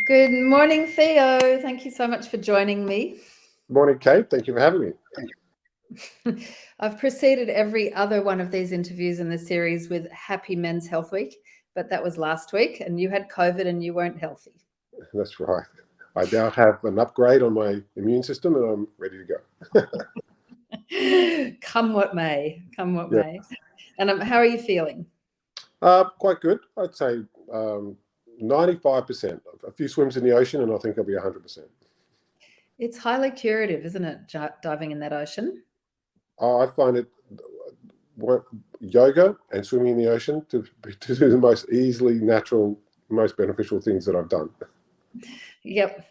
Good morning, Theo. Thank you so much for joining me. Morning, Kate. Thank you for having me. I've preceded every other one of these interviews in the series with Happy Men's Health Week, but that was last week and you had COVID and you weren't healthy. That's right. I now have an upgrade on my immune system and I'm ready to go. Come what may, come what may. And how are you feeling? Quite good. I'd say 95%. A few swims in the ocean and I think I'll be 100%. It's highly curative, isn't it, diving in that ocean? I find it yoga and swimming in the ocean to do the most easily natural, most beneficial things that I've done. Yep.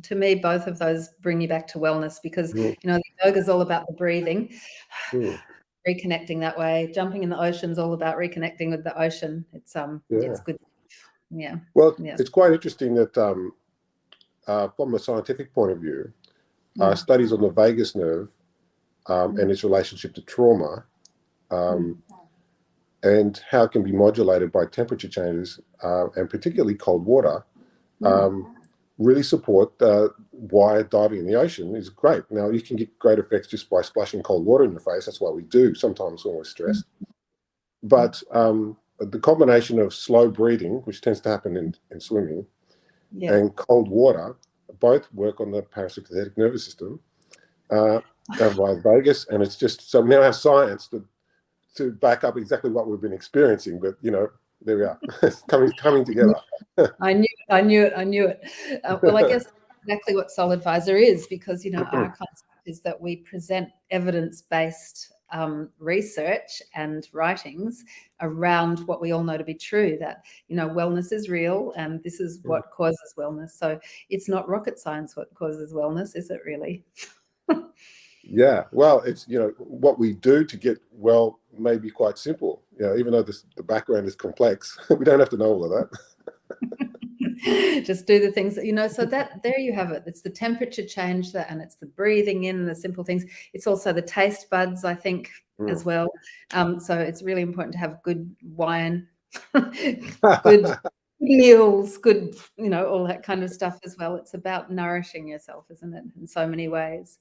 To me, both of those bring you back to wellness because, you know, the yoga is all about the breathing, reconnecting that way. Jumping in the ocean is all about reconnecting with the ocean. It's good. Yeah. Well, it's quite interesting that from a scientific point of view, studies on the vagus nerve and its relationship to trauma and how it can be modulated by temperature changes and particularly cold water really support why diving in the ocean is great. Now, you can get great effects just by splashing cold water in your face. That's what we do sometimes when we're stressed. But the combination of slow breathing, which tends to happen in swimming, and cold water, both work on the parasympathetic nervous system by vagus. And it's just, so we now have science to back up exactly what we've been experiencing. But, you know, there we are, it's coming together. I knew it. Well, I guess exactly what SoulAdvisor is, because, you know, our concept is that we present evidence-based research and writings around what we all know to be true, that, you know, wellness is real and this is what causes wellness. So it's not rocket science what causes wellness, is it really? Yeah, well, it's, you know, what we do to get well may be quite simple. You know, even though the background is complex, we don't have to know all of that. Just do the things that, you know, so that there you have it. It's the temperature change and it's the breathing in, the simple things. It's also the taste buds, I think, as well. So it's really important to have good wine, good meals, good, you know, all that kind of stuff as well. It's about nourishing yourself, isn't it, in so many ways?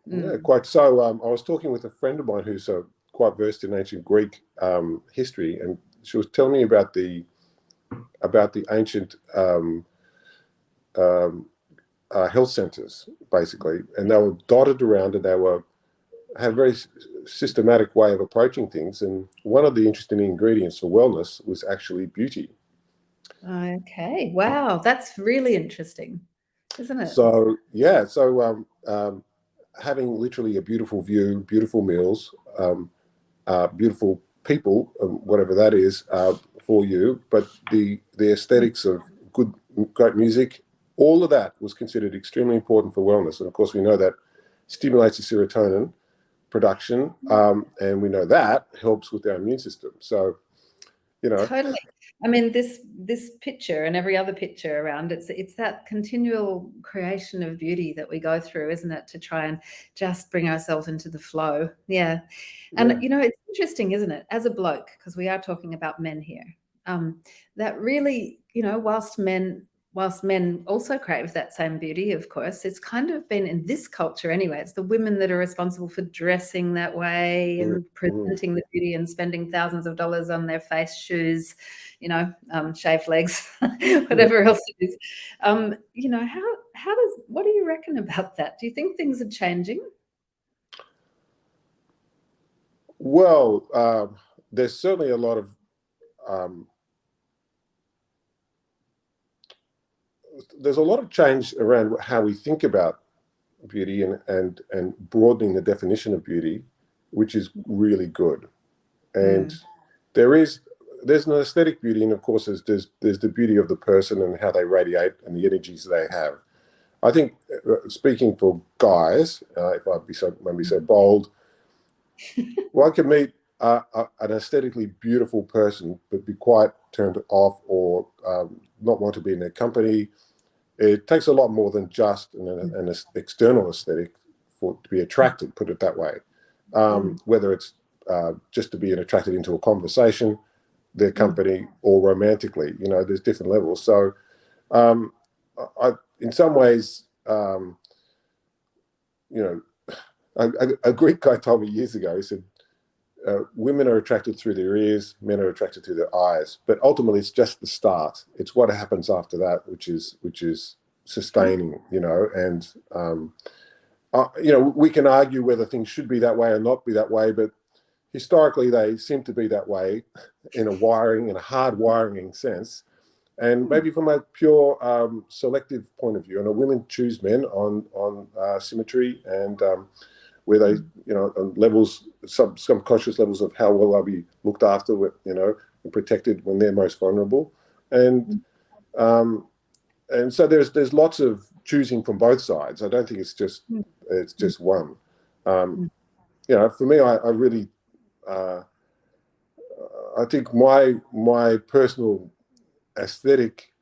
Yeah, quite so. I was talking with a friend of mine who's quite versed in ancient Greek history, and she was telling me about the ancient health centers, basically, and they were dotted around, and they had a very systematic way of approaching things. And one of the interesting ingredients for wellness was actually beauty. Okay, wow, that's really interesting, isn't it? So yeah, so having literally a beautiful view, beautiful meals, beautiful people, whatever that is for you, but the aesthetics of great music, all of that was considered extremely important for wellness. And of course, we know that stimulates the serotonin production, and we know that helps with our immune system. So, you know, totally. I mean, this picture and every other picture around, it's that continual creation of beauty that we go through, isn't it, to try and just bring ourselves into the flow. Yeah. And, you know, it's interesting, isn't it, as a bloke, because we are talking about men here, that really, you know, whilst men also crave that same beauty, of course, it's kind of been in this culture anyway. It's the women that are responsible for dressing that way and presenting the beauty and spending thousands of dollars on their face, shoes, you know, shaved legs, whatever else it is. You know, what do you reckon about that? Do you think things are changing? Well, there's certainly a lot of change around how we think about beauty and broadening the definition of beauty, which is really good. And there's an aesthetic beauty, and of course there's the beauty of the person and how they radiate and the energies they have. I think, speaking for guys, if I'd be so bold, one can meet an aesthetically beautiful person but be quite turned off or not want to be in their company. It takes a lot more than just an external aesthetic to be attracted, put it that way. Whether it's just to be attracted into a conversation, their company, or romantically, you know, there's different levels. So in some ways, a Greek guy told me years ago. He said, women are attracted through their ears, men are attracted through their eyes. But ultimately, it's just the start. It's what happens after that, which is sustaining. And we can argue whether things should be that way or not be that way, but historically they seem to be that way in a hard wiring sense. And maybe from a pure selective point of view, and women choose men on symmetry and where they, on levels, some subconscious levels of how well they'll be looked after, and protected when they're most vulnerable. And so there's lots of choosing from both sides. I don't think it's just one. For me, I really, I think my personal aesthetic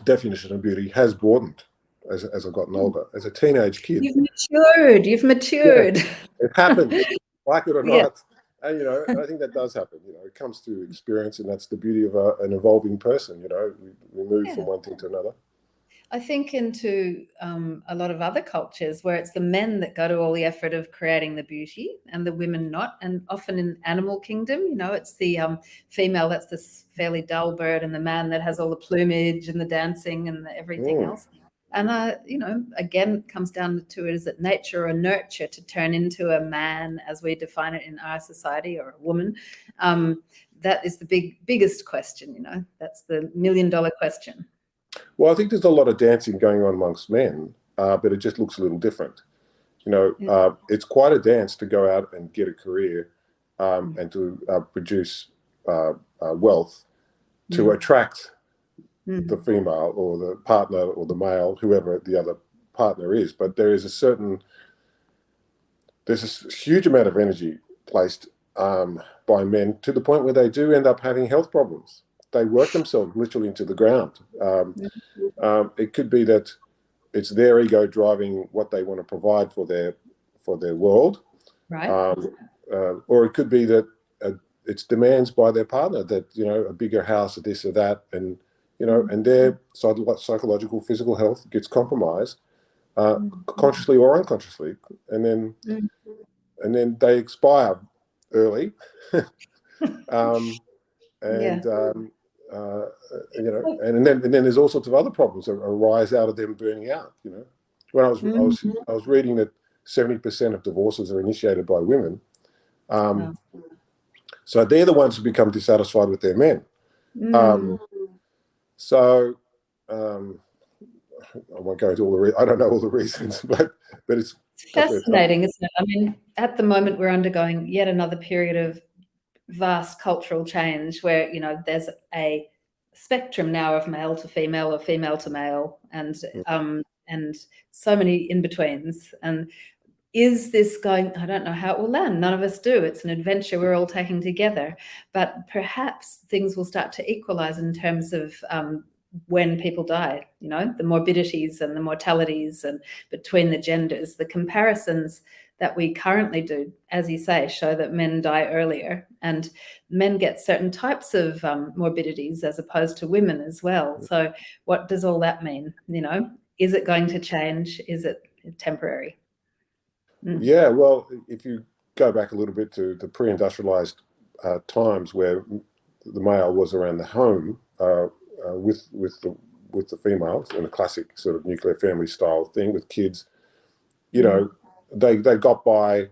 definition of beauty has broadened as I've gotten older. As a teenage kid, You've matured. Yeah, it happens, like it or Yeah. not. And I think that does happen. It comes through experience, and that's the beauty of an evolving person. We move from one thing to another. I think into a lot of other cultures where it's the men that go to all the effort of creating the beauty and the women not. And often in animal kingdom, it's the female that's this fairly dull bird, and the man that has all the plumage and the dancing and everything else. And, again, it comes down to it, is it nature or nurture to turn into a man as we define it in our society, or a woman? That is the biggest question, that's the $1 million question. Well, I think there's a lot of dancing going on amongst men, but it just looks a little different. It's quite a dance to go out and get a career and to produce wealth, to attract the female or the partner or the male, whoever the other partner is. But there's a huge amount of energy placed by men, to the point where they do end up having health problems. They work themselves literally into the ground. It could be that it's their ego driving what they want to provide for their world, right? Or it could be that it's demands by their partner that a bigger house or this or that, and and their psychological, physical health gets compromised, consciously or unconsciously, and then they expire early, and then there's all sorts of other problems that arise out of them burning out. When I was reading that 70% of divorces are initiated by women, so they're the ones who become dissatisfied with their men. So I won't go into all I don't know all the reasons, but it's fascinating, isn't it? I mean, at the moment we're undergoing yet another period of vast cultural change where there's a spectrum now of male to female or female to male, and so many in-betweens. And is this going, I don't know how it will land. None of us do. It's an adventure we're all taking together. But perhaps things will start to equalize in terms of when people die, the morbidities and the mortalities, and between the genders, the comparisons that we currently do, as you say, show that men die earlier, and men get certain types of morbidities as opposed to women as well. So what does all that mean? Is it going to change? Is it temporary? Yeah, well, if you go back a little bit to the pre-industrialized times, where the male was around the home with the females in a classic sort of nuclear family style thing with kids, they got by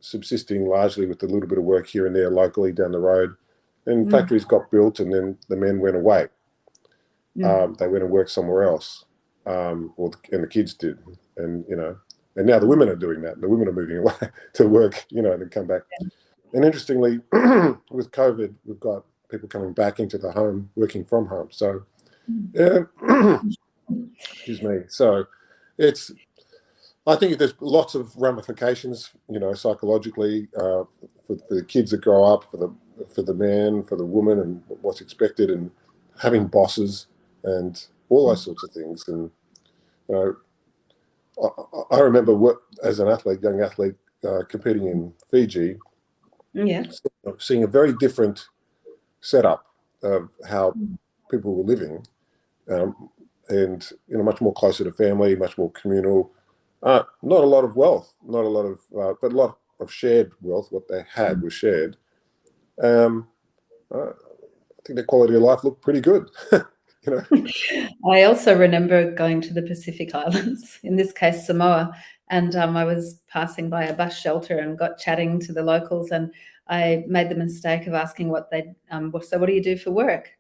subsisting largely with a little bit of work here and there locally down the road, and factories got built, and then the men went away. They went and worked somewhere else, and the kids did, and now the women are doing that. The women are moving away to work, and then come back. And interestingly, with COVID, we've got people coming back into the home, working from home. So, excuse me. So, I think there's lots of ramifications, psychologically, for the kids that grow up, for the man, for the woman, and what's expected, and having bosses, and all those sorts of things. And I remember as an young athlete, competing in Fiji, seeing a very different setup of how people were living, and much more closer to family, much more communal. Not a lot of wealth, not a lot of, but a lot of shared wealth. What they had was shared. I think their quality of life looked pretty good. I also remember going to the Pacific Islands, in this case Samoa, and I was passing by a bus shelter and got chatting to the locals, and I made the mistake of asking what they so what do you do for work?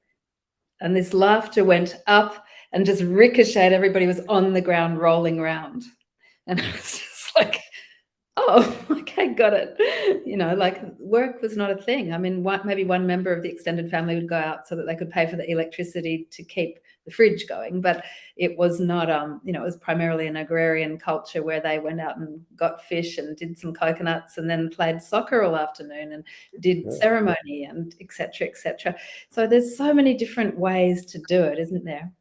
And this laughter went up and just ricocheted. Everybody was on the ground rolling around, and I was just like, oh, okay, got it. Like work was not a thing. I mean, maybe one member of the extended family would go out so that they could pay for the electricity to keep the fridge going, but it was not, it was primarily an agrarian culture where they went out and got fish and did some coconuts and then played soccer all afternoon and did ceremony and et cetera, et cetera. So there's so many different ways to do it, isn't there?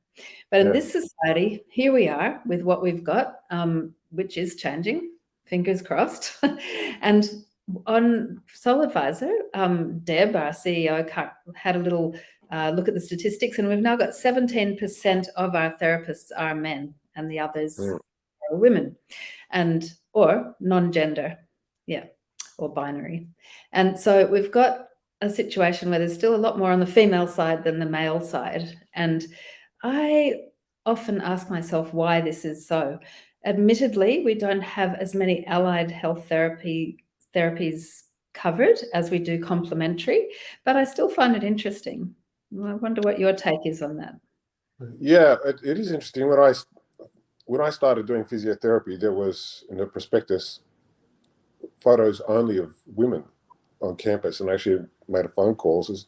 But in this society, here we are with what we've got, which is changing. Fingers crossed. And on SoulAdvisor, Deb, our CEO, had a little look at the statistics, and we've now got 17% of our therapists are men, and the others are women, or non-gender, or binary. And so we've got a situation where there's still a lot more on the female side than the male side. And I often ask myself why this is so. Admittedly, we don't have as many allied health therapies covered as we do complementary, but I still find it interesting. I wonder what your take is on that. Yeah, it is interesting. When I started doing physiotherapy, there was in the prospectus photos only of women on campus, and I actually made a phone call. Says,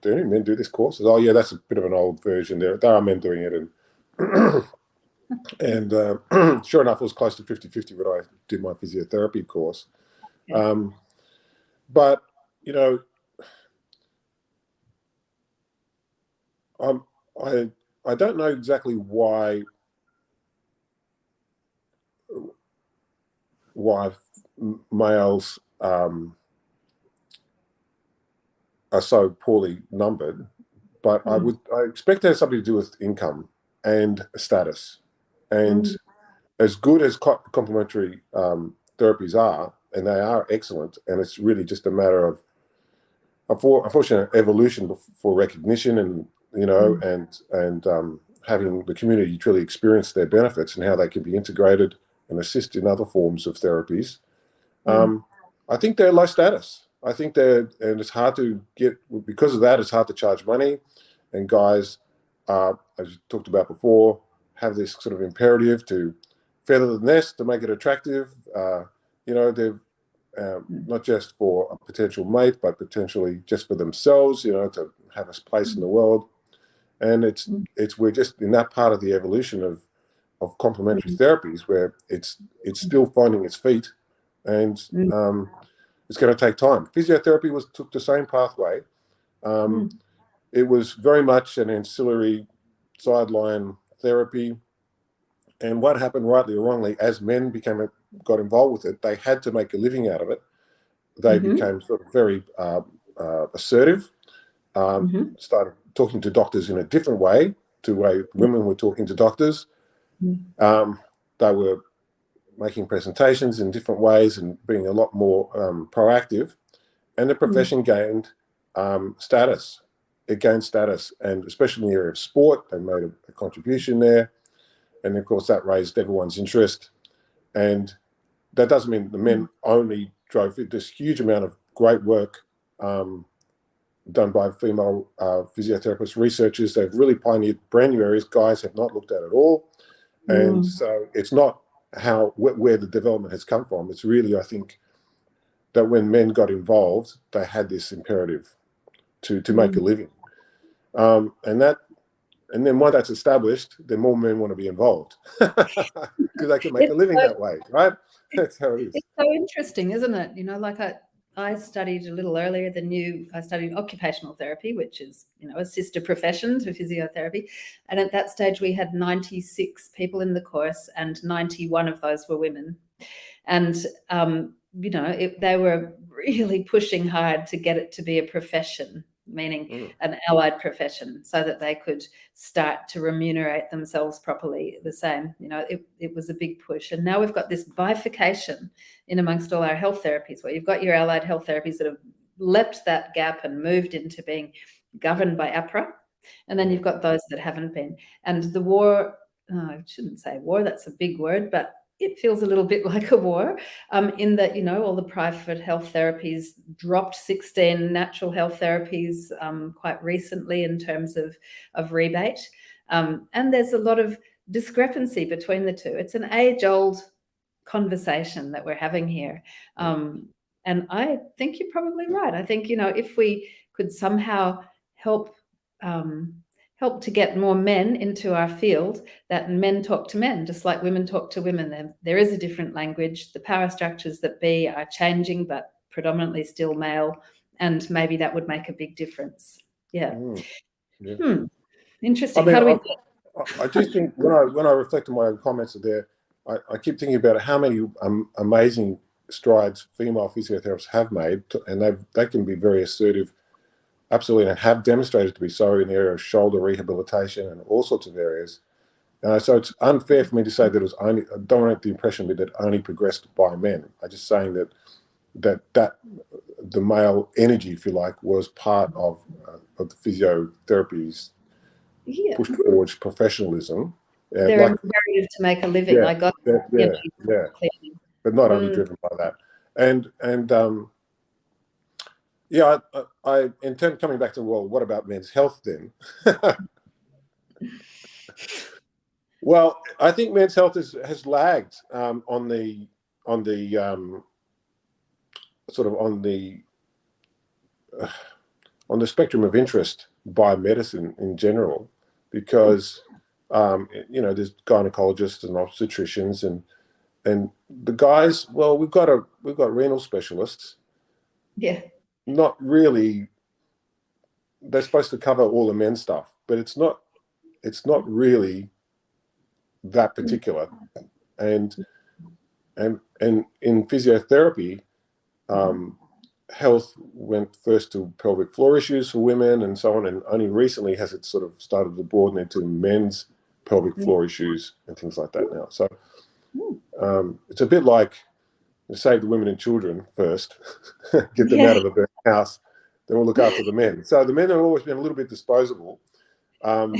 do any men do this course? Says, oh yeah, that's a bit of an old version. There are men doing it, and sure enough, it was close to 50-50 when I did my physiotherapy course. Okay. But I don't know exactly why males are so poorly numbered, but I expect it has something to do with income and status. And as good as complementary therapies are, and they are excellent, and it's really just a matter of unfortunate evolution for recognition, and and having the community truly experience their benefits and how they can be integrated and assist in other forms of therapies. I think they're low status. I think and it's hard to get, because of that, it's hard to charge money. And guys, as you talked about before, have this sort of imperative to feather the nest, to make it attractive. They're not just for a potential mate, but potentially just for themselves, to have a place in the world. And we're just in that part of the evolution of complementary therapies where it's still finding its feet, and it's going to take time. Physiotherapy took the same pathway. It was very much an ancillary sideline therapy. And what happened, rightly or wrongly, as men got involved with it, they had to make a living out of it. They became sort of very assertive, started talking to doctors in a different way to the way women were talking to doctors. They were making presentations in different ways and being a lot more proactive. And the profession gained status. It gained status, and especially in the area of sport, they made a contribution there. And of course, that raised everyone's interest. And that doesn't mean the men only drove it. This huge amount of great work done by female physiotherapists, researchers. They've really pioneered brand new areas guys have not looked at all. And so it's not where the development has come from. It's really, I think, that when men got involved, they had this imperative to make a living. And then once that's established, then more men want to be involved because they can make a living that way, right? That's how it is. It's so interesting, isn't it? Like I studied a little earlier than you. I studied occupational therapy, which is, a sister profession to physiotherapy. And at that stage, we had 96 people in the course, and 91 of those were women. And, they were really pushing hard to get it to be a profession. meaning an allied profession, so that they could start to remunerate themselves properly the same. You know, it was a big push. And now we've got this bifurcation in amongst all our health therapies, where you've got your allied health therapies that have leapt that gap and moved into being governed by APRA. And then you've got those that haven't been. And the war, I shouldn't say war, that's a big word, but it feels a little bit like a war, in that, you know, all the private health therapies dropped 16 natural health therapies quite recently in terms of rebate. And there's a lot of discrepancy between the two. It's an age-old conversation that we're having here. And I think you're probably right. I think, you know, if we could somehow help to get more men into our field, that men talk to men, just like women talk to women. There is a different language. The power structures that be are changing, but predominantly still male. And maybe that would make a big difference. Yeah. Interesting. I mean, How do we... I do think when I reflect on my own comments there, I keep thinking about how many amazing strides female physiotherapists have made, and they can be very assertive, absolutely, and have demonstrated to be so in the area of shoulder rehabilitation and all sorts of areas. So it's unfair for me to say that it was only, I don't want the impression that it only progressed by men. I'm just saying that the male energy, if you like, was part of the physiotherapies pushed forward professionalism. They're imperative to make a living. I got but not only driven by that. And I in terms, coming back to, well, what about men's health then? Well, I think men's health has lagged on the spectrum of interest by medicine in general, because you know, there's gynecologists and obstetricians and the guys. Well, we've got renal specialists. Yeah. Not really. They're supposed to cover all the men's stuff, but it's not really that particular. And in physiotherapy, health went first to pelvic floor issues for women and so on, and only recently has it sort of started to broaden into men's pelvic floor issues and things like that now. So it's a bit like, save the women and children first, get them out of the burnt house, then we'll look after the men. So the men have always been a little bit disposable, and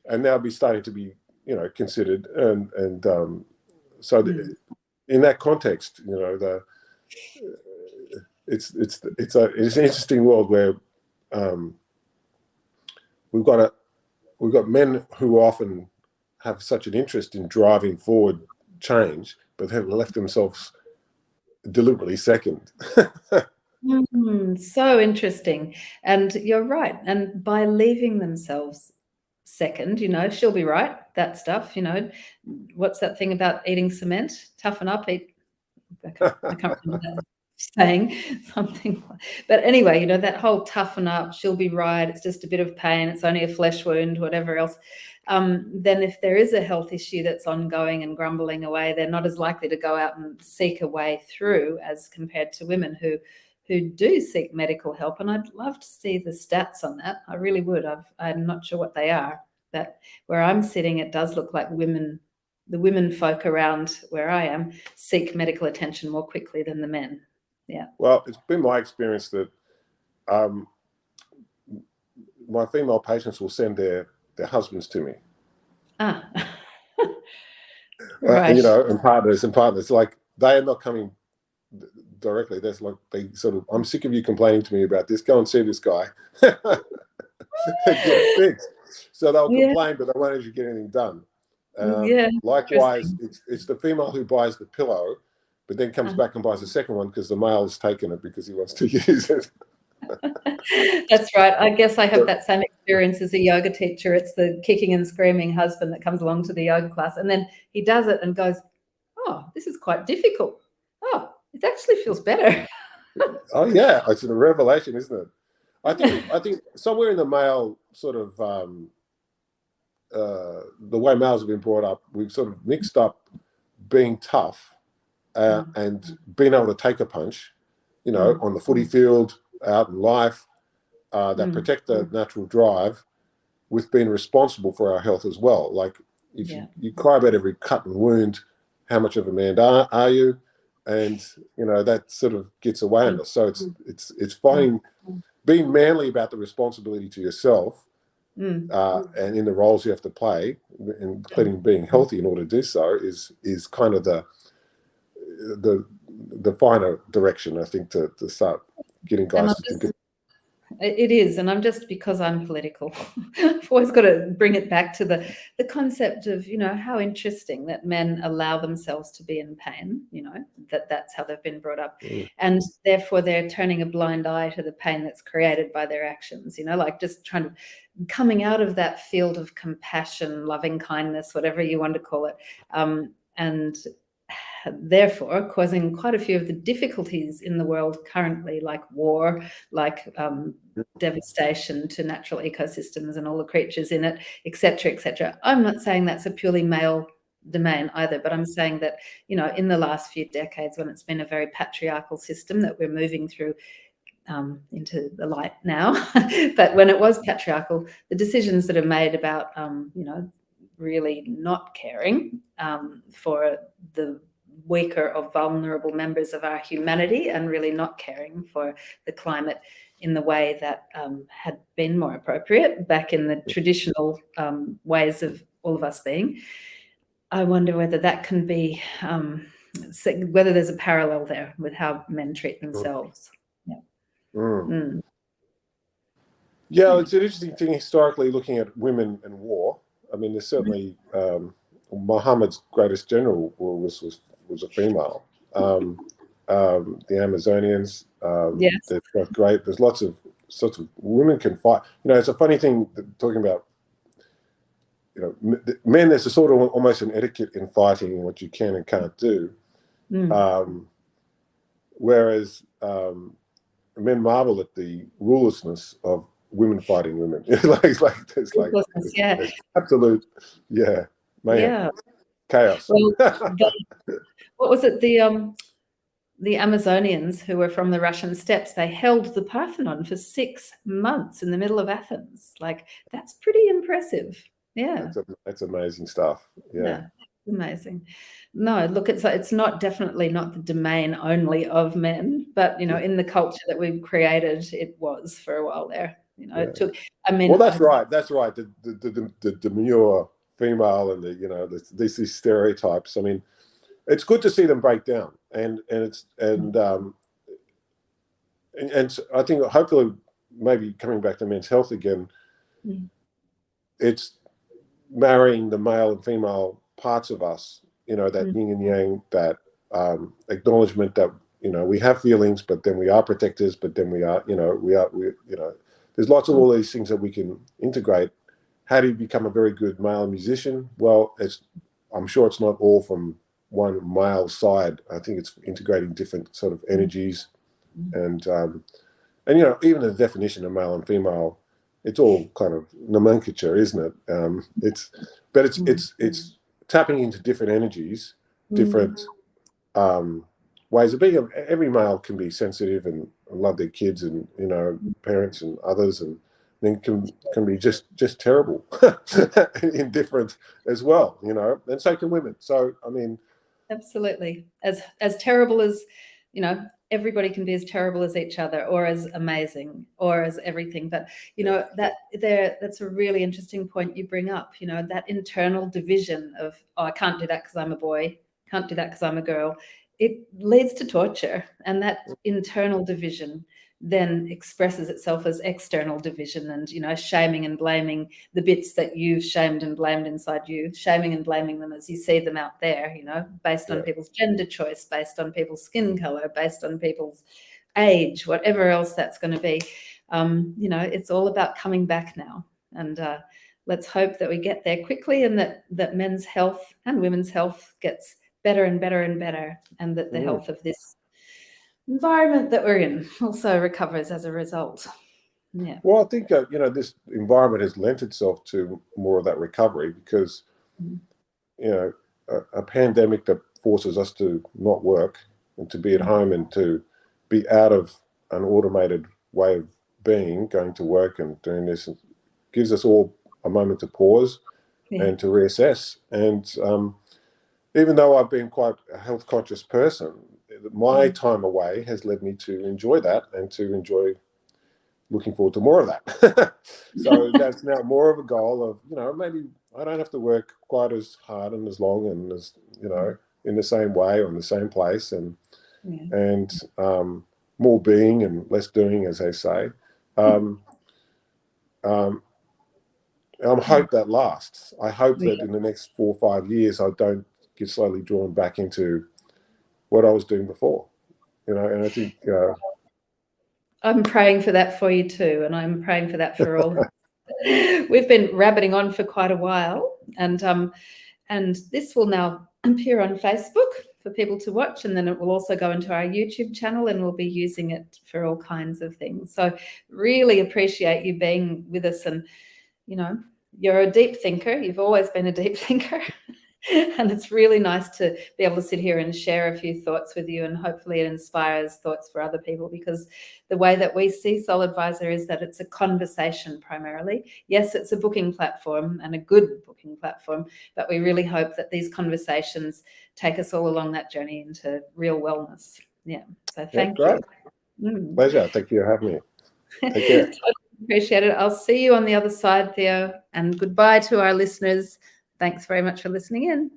now be starting to be, you know, considered. And so in that context, you know, it's an interesting world where we've got men who often have such an interest in driving forward change, but have left themselves deliberately second. So interesting. And you're right. And by leaving themselves second, you know, she'll be right, that stuff, you know, what's that thing about eating cement? Toughen up, eat. I can't remember that saying, something. But anyway, you know, that whole toughen up, she'll be right, it's just a bit of pain, it's only a flesh wound, whatever else. Then if there is a health issue that's ongoing and grumbling away, they're not as likely to go out and seek a way through as compared to women who do seek medical help. And I'd love to see the stats on that. I really would. I'm not sure what they are. But where I'm sitting, it does look like the women folk around where I am seek medical attention more quickly than the men. Yeah. Well, it's been my experience that my female patients will send their husbands to me. Right. You know, and partners. Like, they are not coming directly. That's like, they sort of, I'm sick of you complaining to me about this. Go and see this guy. Get it fixed. So they'll complain, but they won't actually get anything done. Likewise, it's the female who buys the pillow, but then comes back and buys the second one because the male has taken it because he wants to use it. That's right. I guess I have that same experience as a yoga teacher. It's the kicking and screaming husband that comes along to the yoga class, and then he does it and goes, "Oh, this is quite difficult. Oh, it actually feels better." Oh yeah, it's a revelation, isn't it? I think somewhere in the male sort of the way males have been brought up, we've sort of mixed up being tough and being able to take a punch, you know, on the footy field, out in life, that protect the natural drive with being responsible for our health as well. Like if you cry about every cut and wound, how much of a man are you? And that sort of gets away on us. So it's finding, being manly about the responsibility to yourself, and in the roles you have to play, including being healthy in order to do so, is kind of the finer direction, I think, to start getting guys to think of. It is, and I'm just, because I'm political, I've always got to bring it back to the concept of, how interesting that men allow themselves to be in pain, that's how they've been brought up. And therefore they're turning a blind eye to the pain that's created by their actions, like just coming out of that field of compassion, loving kindness, whatever you want to call it, and therefore causing quite a few of the difficulties in the world currently, like war, like devastation to natural ecosystems and all the creatures in it, etc., etc. I'm not saying that's a purely male domain either, but I'm saying that, in the last few decades, when it's been a very patriarchal system that we're moving through into the light now, but when it was patriarchal, the decisions that are made about, really not caring for the weaker or vulnerable members of our humanity, and really not caring for the climate in the way that had been more appropriate back in the traditional ways of all of us being. I wonder whether that can be, whether there's a parallel there with how men treat themselves. Yeah, it's an interesting thing historically looking at women and war. I mean, there's certainly Muhammad's greatest general was a female. The Amazonians, they've got great. There's lots of sorts of women can fight. It's a funny thing talking about. Men. There's a sort of almost an etiquette in fighting and what you can and can't do. Whereas men marvel at the rulerlessness of women fighting women. There's absolute mayhem, chaos. Well, what was it? The Amazonians, who were from the Russian steppes, they held the Parthenon for 6 months in the middle of Athens. Like, that's pretty impressive. Yeah, that's amazing stuff. Yeah, amazing. No, look, it's not, definitely not the domain only of men, but in the culture that we've created, it was for a while there. It took. I mean, well, that's right. The demure female and these stereotypes. I mean, it's good to see them break down, and I think hopefully maybe coming back to men's health again, it's marrying the male and female parts of us, that yin and yang, that acknowledgement that we have feelings, but then we are protectors, but then we are there's lots of all these things that we can integrate. How do you become a very good male musician? Well, I'm sure it's not all from one male side. I think it's integrating different sort of energies, and even the definition of male and female, it's all kind of nomenclature, isn't it? It's tapping into different energies, different ways of being. Every male can be sensitive and love their kids and parents and others, and then can be just terrible indifferent as well, and so can women. So I mean, absolutely, as terrible as everybody can be, as terrible as each other, or as amazing, or as everything. But that's a really interesting point you bring up. That internal division of, I can't do that because I'm a boy, can't do that because I'm a girl. It leads to torture, and that internal division then expresses itself as external division, and shaming and blaming the bits that you've shamed and blamed inside you, shaming and blaming them as you see them out there, based on people's gender choice, based on people's skin color, based on people's age, whatever else that's going to be. It's all about coming back now, and let's hope that we get there quickly, and that men's health and women's health gets better and better and better, and that the health of this environment that we're in also recovers as a result. Yeah. Well, I think this environment has lent itself to more of that recovery, because a pandemic that forces us to not work and to be at home and to be out of an automated way of being, going to work and doing this, gives us all a moment to pause and to reassess. And even though I've been quite a health conscious person, my time away has led me to enjoy that and to enjoy looking forward to more of that. So that's now more of a goal of, maybe I don't have to work quite as hard and as long and as, in the same way or in the same place, and more being and less doing, as they say. I hope that lasts. I hope that in the next 4 or 5 years, I don't get slowly drawn back into what I was doing before, and I think I'm praying for that for you too, and I'm praying for that for all. We've been rabbiting on for quite a while, and this will now appear on Facebook for people to watch, and then it will also go into our YouTube channel, and we'll be using it for all kinds of things. So really appreciate you being with us, and you're a deep thinker. You've always been a deep thinker. And it's really nice to be able to sit here and share a few thoughts with you, and hopefully it inspires thoughts for other people, because the way that we see SoulAdvisor is that it's a conversation primarily. Yes, it's a booking platform and a good booking platform, but we really hope that these conversations take us all along that journey into real wellness. Yeah. So thank you. Pleasure. Thank you for having me. Take care. Appreciate it. I'll see you on the other side, Theo, and goodbye to our listeners. Thanks very much for listening in.